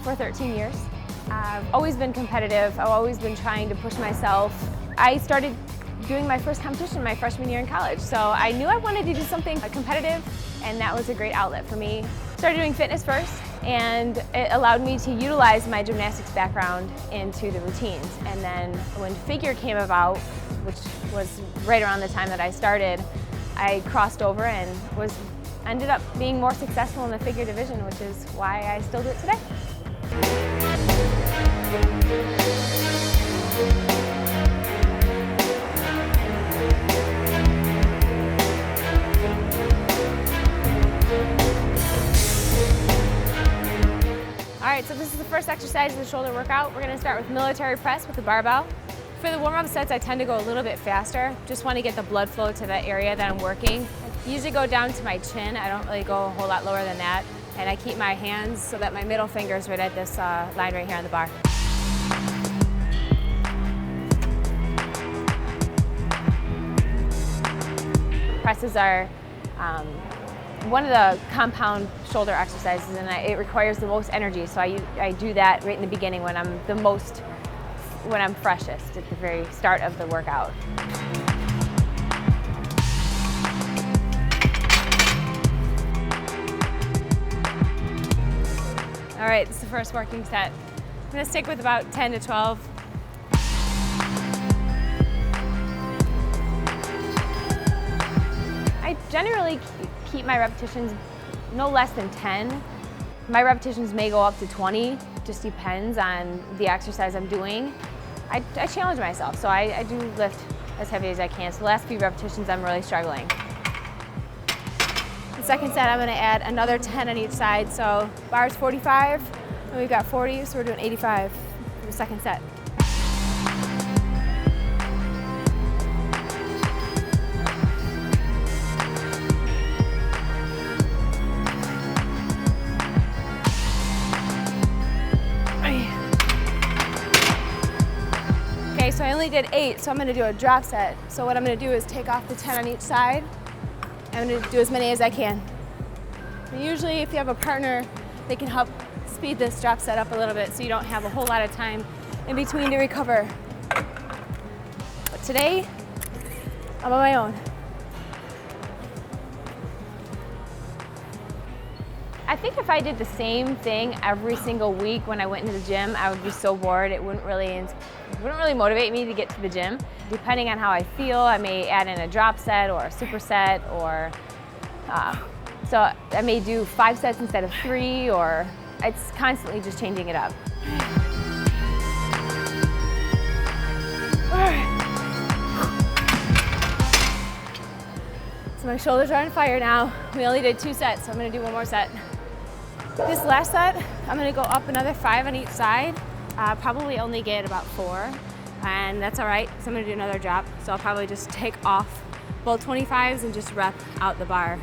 for 13 years. I've always been competitive. I've always been trying to push myself. I started doing my first competition my freshman year in college, so I knew I wanted to do something competitive, and that was a great outlet for me. Started doing fitness first, and it allowed me to utilize my gymnastics background into the routines. And then when figure came about, which was right around the time that I started, I crossed over and ended up being more successful in the figure division, which is why I still do it today. All right, so this is the first exercise of the shoulder workout. We're gonna start with military press with the barbell. For the warm-up sets, I tend to go a little bit faster. Just want to get the blood flow to that area that I'm working. I usually go down to my chin. I don't really go a whole lot lower than that. And I keep my hands so that my middle finger is right at this line right here on the bar. Presses are one of the compound shoulder exercises, and it requires the most energy. So I do that right in the beginning when I'm freshest, at the very start of the workout. All right, this is the first working set. I'm gonna stick with about 10 to 12. I generally keep my repetitions no less than 10. My repetitions may go up to 20, just depends on the exercise I'm doing. I challenge myself, so I do lift as heavy as I can. So the last few repetitions I'm really struggling. The second set I'm gonna add another 10 on each side, so bar's 45, and we've got 40, so we're doing 85 for the second set. Okay, so I only did 8, so I'm gonna do a drop set. So what I'm gonna do is take off the 10 on each side. I'm gonna do as many as I can. And usually if you have a partner, they can help speed this drop set up a little bit so you don't have a whole lot of time in between to recover. But today, I'm on my own. I think if I did the same thing every single week when I went into the gym, I would be so bored. It wouldn't really motivate me to get to the gym. Depending on how I feel, I may add in a drop set or a superset, or so I may do 5 sets instead of 3, or it's constantly just changing it up. So my shoulders are on fire now. We only did 2 sets, so I'm gonna do 1 more set. This last set, I'm gonna go up another 5 on each side. Probably only get about 4, and that's all right, so I'm gonna do another drop. So I'll probably just take off both 25s and just rep out the bar.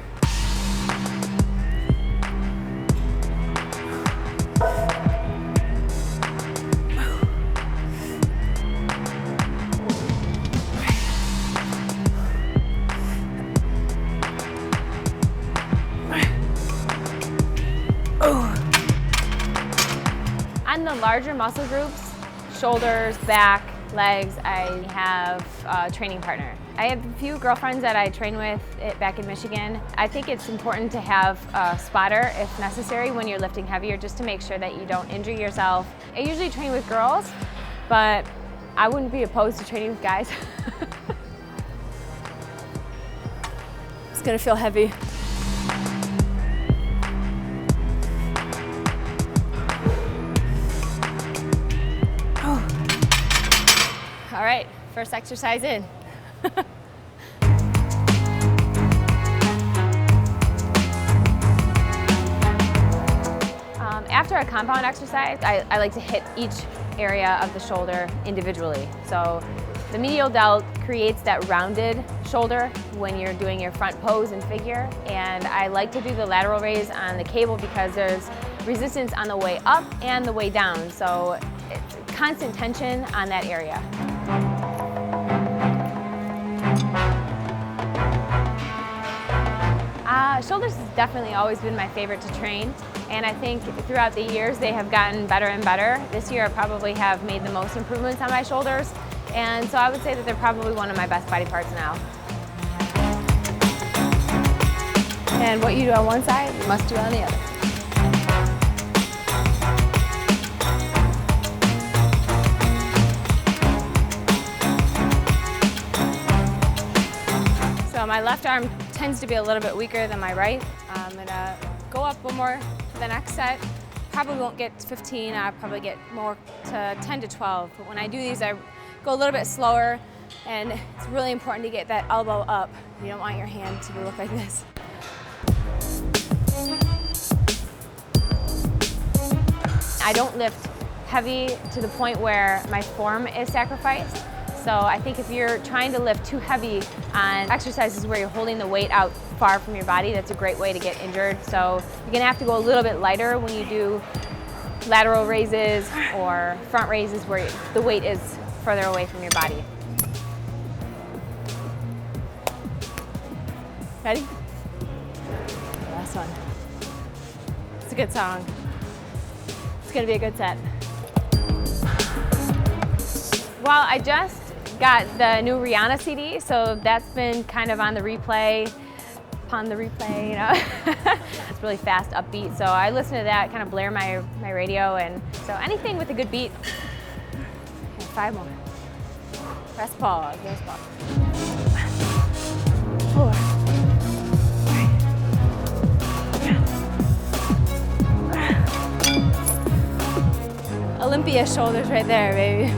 On the larger muscle groups, shoulders, back, legs, I have a training partner. I have a few girlfriends that I train with back in Michigan. I think it's important to have a spotter if necessary when you're lifting heavier, just to make sure that you don't injure yourself. I usually train with girls, but I wouldn't be opposed to training with guys. It's gonna feel heavy. All right, first exercise in. After a compound exercise, I like to hit each area of the shoulder individually. So the medial delt creates that rounded shoulder when you're doing your front pose and figure, and I like to do the lateral raise on the cable because there's resistance on the way up and the way down, so it's constant tension on that area. Shoulders has definitely always been my favorite to train. And I think throughout the years they have gotten better and better. This year I probably have made the most improvements on my shoulders. And so I would say that they're probably one of my best body parts now. And what you do on one side, you must do on the other. So my left arm tends to be a little bit weaker than my right. I'm gonna go up one more for the next set. Probably won't get 15, I'll probably get more to 10 to 12. But when I do these, I go a little bit slower, and it's really important to get that elbow up. You don't want your hand to look like this. I don't lift heavy to the point where my form is sacrificed. So I think if you're trying to lift too heavy on exercises where you're holding the weight out far from your body, that's a great way to get injured. So you're gonna have to go a little bit lighter when you do lateral raises or front raises where the weight is further away from your body. Ready? Last one. It's a good song. It's gonna be a good set. Well, I just got the new Rihanna CD, so that's been kind of on the replay, you know. It's really fast, upbeat, so I listen to that, kind of blare my radio, and so anything with a good beat. Okay, 5 more. Press pause, there's pause. 4. Olympia shoulders right there, baby.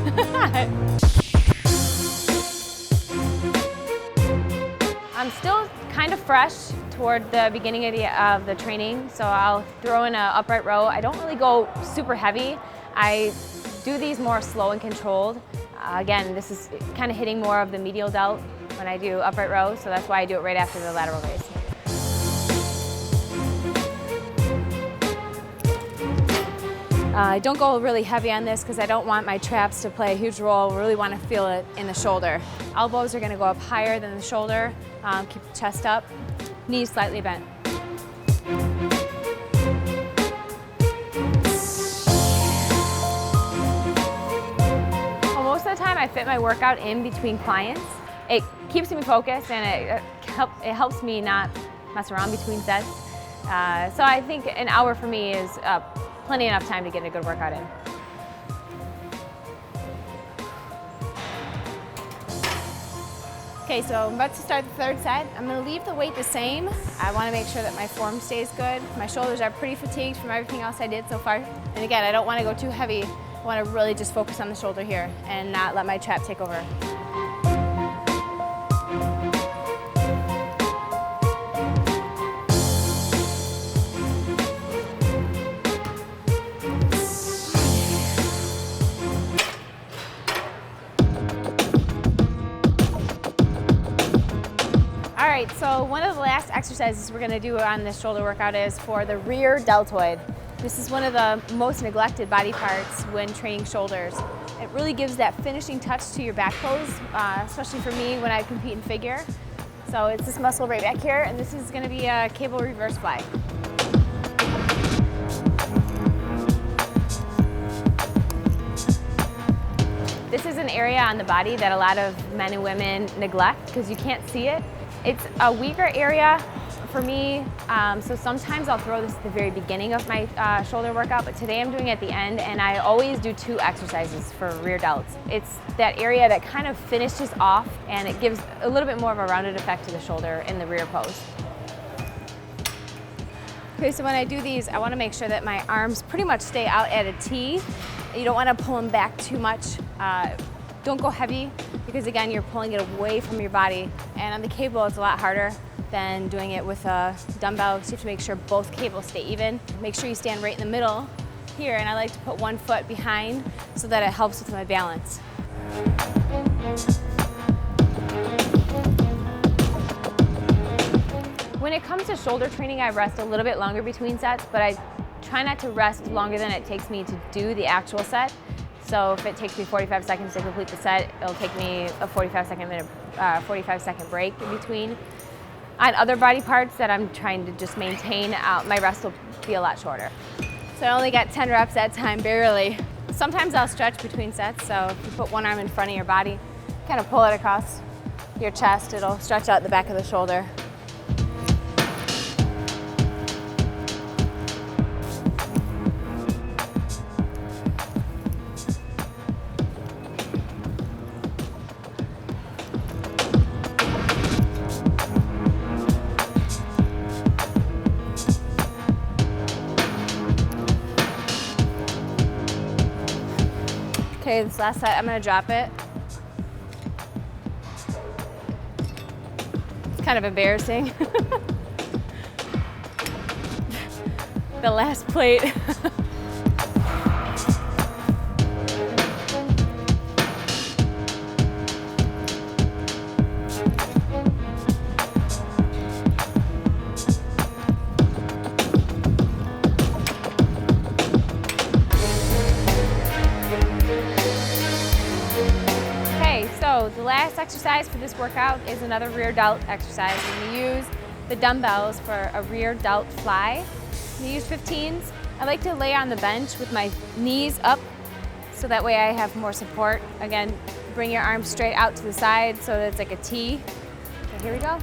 I'm still kind of fresh toward the beginning of the training, so I'll throw in an upright row. I don't really go super heavy. I do these more slow and controlled. Again, this is kind of hitting more of the medial delt when I do upright row, so that's why I do it right after the lateral raise. I don't go really heavy on this because I don't want my traps to play a huge role. I really want to feel it in the shoulder. Elbows are going to go up higher than the shoulder. Keep the chest up, knees slightly bent. Well, most of the time I fit my workout in between clients. It keeps me focused, and it helps me not mess around between sets. So I think an hour for me is plenty enough time to get a good workout in. Okay, so I'm about to start the third set. I'm gonna leave the weight the same. I wanna make sure that my form stays good. My shoulders are pretty fatigued from everything else I did so far. And again, I don't wanna go too heavy. I wanna really just focus on the shoulder here and not let my trap take over. All right, so one of the last exercises we're gonna do on this shoulder workout is for the rear deltoid. This is one of the most neglected body parts when training shoulders. It really gives that finishing touch to your back pose, especially for me when I compete in figure. So it's this muscle right back here, and this is gonna be a cable reverse fly. This is an area on the body that a lot of men and women neglect because you can't see it. It's a weaker area for me, so sometimes I'll throw this at the very beginning of my shoulder workout, but today I'm doing it at the end, and I always do 2 exercises for rear delts. It's that area that kind of finishes off, and it gives a little bit more of a rounded effect to the shoulder in the rear pose. Okay, so when I do these, I want to make sure that my arms pretty much stay out at a T. You don't want to pull them back too much. Don't go heavy because again, you're pulling it away from your body. And on the cable, it's a lot harder than doing it with a dumbbell. So you have to make sure both cables stay even. Make sure you stand right in the middle here, and I like to put one foot behind so that it helps with my balance. When it comes to shoulder training, I rest a little bit longer between sets, but I try not to rest longer than it takes me to do the actual set. So if it takes me 45 seconds to complete the set, it'll take me a 45-second break in between. On other body parts that I'm trying to just maintain, my rest will be a lot shorter. So I only got 10 reps that time, barely. Sometimes I'll stretch between sets, so if you put one arm in front of your body, kind of pull it across your chest, it'll stretch out the back of the shoulder. Okay, this last set, I'm gonna drop it. It's kind of embarrassing. The last plate. So the last exercise for this workout is another rear delt exercise. We're going to use the dumbbells for a rear delt fly. I'm going to use 15s. I like to lay on the bench with my knees up so that way I have more support. Again, bring your arms straight out to the side so that it's like a T. Okay, here we go.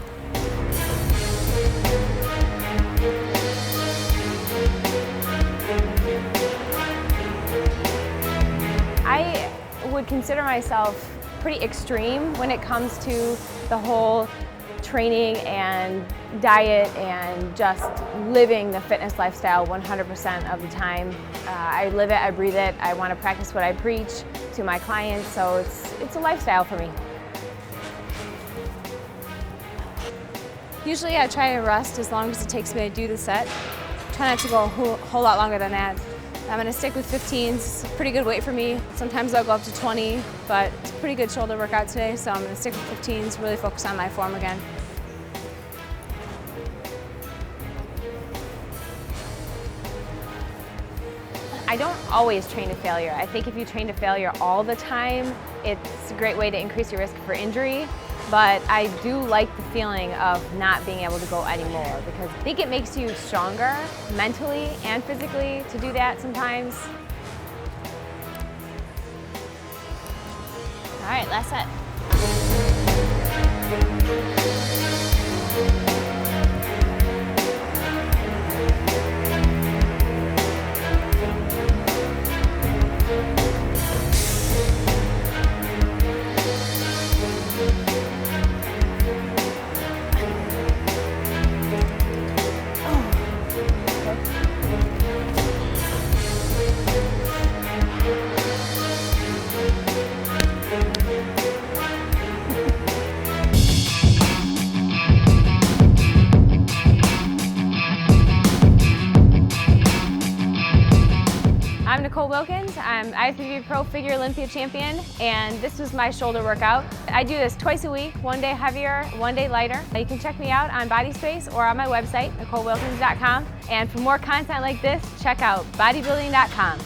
I would consider myself pretty extreme when it comes to the whole training and diet and just living the fitness lifestyle 100% of the time. I live it, I breathe it, I want to practice what I preach to my clients, so it's a lifestyle for me. Usually I try to rest as long as it takes me to do the set. Try not to go a whole lot longer than that. I'm going to stick with 15s. It's a pretty good weight for me. Sometimes I'll go up to 20, but it's a pretty good shoulder workout today, so I'm going to stick with 15s, really focus on my form again. I don't always train to failure. I think if you train to failure all the time, it's a great way to increase your risk for injury. But I do like the feeling of not being able to go anymore because I think it makes you stronger mentally and physically to do that sometimes. All right, last set. I'm Nicole Wilkins. I'm IFBB Pro Figure Olympia champion, and this was my shoulder workout. I do this twice a week, one day heavier, one day lighter. You can check me out on BodySpace or on my website, NicoleWilkins.com. And for more content like this, check out bodybuilding.com.